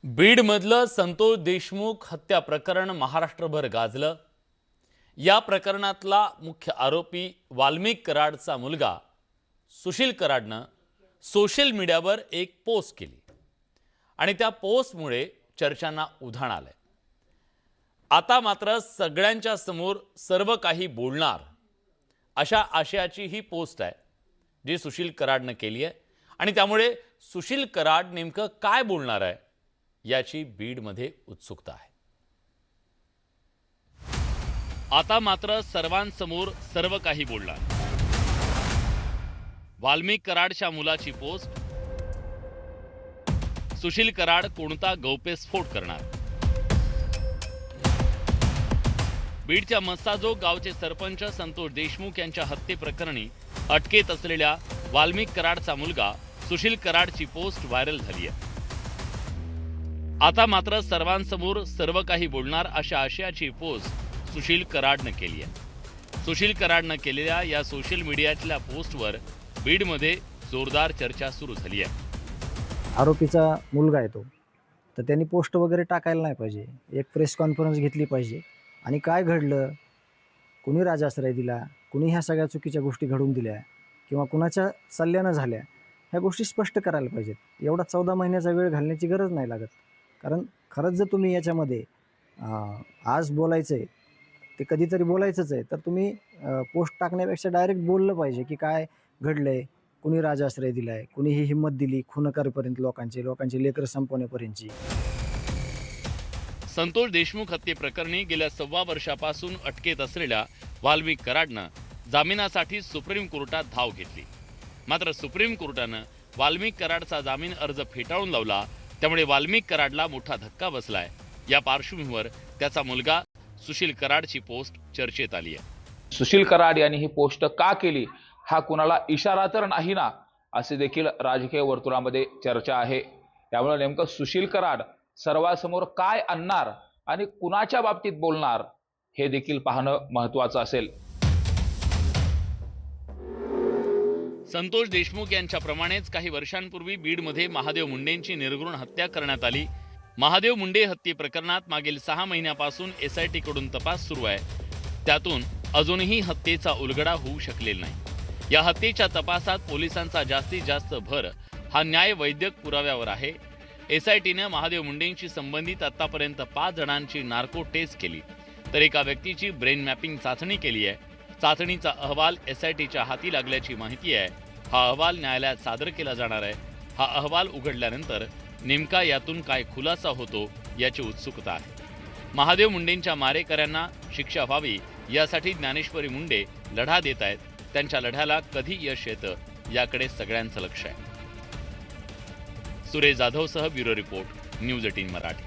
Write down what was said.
बीडमधलं संतोष देशमुख हत्या प्रकरण महाराष्ट्रभर गाजलं। या प्रकरणातला मुख्य आरोपी वाल्मिक कराडचा मुलगा सुशील कराडनं सोशल मीडियावर एक पोस्ट केली आणि त्या पोस्टमुळे चर्चांना उधाण आलंय। आता मात्र सगळ्यांच्या समोर सर्व काही बोलणार अशा आशयाची ही पोस्ट आहे जी सुशील कराडनं केली आहे आणि त्यामुळे सुशील कराड नेमकं काय बोलणार आहे याची बीडमध्ये उत्सुकता आहे। आता मात्र सर्वांसमोर सर्व काही बोलणार। वाल्मिक कराडच्या मुलाची पोस्ट, सुशील कराड कोणता गौप्यस्फोट करणार। बीडच्या मस्साजोग गावचे सरपंच संतोष देशमुख यांच्या हत्येप्रकरणी अटकेत असलेल्या वाल्मिक कराडचा मुलगा सुशील कराडची पोस्ट व्हायरल झाली आहे। आता मात्र सर्वांसमोर सर्व काही बोलणार अशा आशयाची पोस्ट सुशील कराडनं केली आहे। सुशील कराडनं केलेल्या या सोशल मीडियातल्या पोस्टवर बीडमध्ये जोरदार चर्चा सुरू झाली आहे। आरोपीचा मुलगा आहे तो, तर त्यांनी पोस्ट वगैरे टाकायला नाही पाहिजे, एक प्रेस कॉन्फरन्स घेतली पाहिजे आणि काय घडलं, कुणी राजाश्रय दिला, कुणी ह्या सगळ्या चुकीच्या गोष्टी घडून दिल्या किंवा कुणाच्या सल्ल्यानं झाल्या, ह्या गोष्टी स्पष्ट करायला पाहिजेत। एवढा 14 महिन्याचा वेळ घालण्याची गरज नाही लागत, कारण खरंच जर तुम्ही याच्यामध्ये आज बोलायचं आहे ते कधीतरी बोलायचंच आहे, तर तुम्ही पोस्ट टाकण्यापेक्षा डायरेक्ट बोललं पाहिजे की काय घडलं आहे, कुणी राजाश्रय दिला आहे, कुणी ही हिंमत दिली खून करेपर्यंत लोकांची लेकरं संपवण्यापर्यंतची। संतोष देशमुख हत्येप्रकरणी गेल्या 1.25 वर्षापासून अटकेत असलेल्या वाल्मिक कराडनं जामिनासाठी सुप्रीम कोर्टात धाव घेतली। मात्र सुप्रीम कोर्टानं वाल्मिक कराडचा जामीन अर्ज फेटाळून लावला, त्यामुळे वाल्मिक कराडला मोठा धक्का बसलाय। या पार्श्वभूमीवर त्याचा मुलगा सुशील कराडची पोस्ट चर्चेत आली आहे। सुशील कराड यांनी ही पोस्ट का केली, हा कुणाला इशारा तर नाही ना, असे देखील राजकीय वर्तुळामध्ये चर्चा आहे। त्यामुळे नेमकं सुशील कराड सर्वांसमोर काय आणणार आणि कुणाच्या बाबतीत बोलणार हे देखील पाहणं महत्त्वाचं असेल। संतोष देशमुख यांच्याप्रमाणेच काही वर्षांपूर्वी बीडमध्ये महादेव मुंडेंची निर्घृण हत्या करण्यात आली। महादेव मुंडे हत्ये प्रकरणात मागील 6 महिन्यापासून SIT कडून तपास सुरू आहे। त्यातून अजूनही हत्येचा उलगडा होऊ शकलेला नाही। या हत्येच्या तपासात पोलिसांचा जास्तीत जास्त भर हा न्याय वैद्यक पुराव्यावर आहे। SITने महादेव मुंडेंशी संबंधित आतापर्यंत 5 जणांची नार्को टेस्ट केली, तर एका व्यक्तीची ब्रेन मॅपिंग चाचणी केली आहे। चाचणीचा अहवाल SITच्या हाती लागल्याची माहिती आहे। हा अहवाल न्यायालयात सादर केला जाणार आहे। हा अहवाल उघडल्यानंतर नेमका यातून काय खुलासा होतो याची उत्सुकता आहे। महादेव मुंडेंच्या मारेकऱ्यांना शिक्षा व्हावी यासाठी ज्ञानेश्वरी मुंडे लढा देत आहेत। त्यांच्या लढ्याला कधी यश येतं याकडे सगळ्यांचं लक्ष आहे। सुरेश जाधवसह ब्युरो रिपोर्ट, न्यूज 18 मराठी।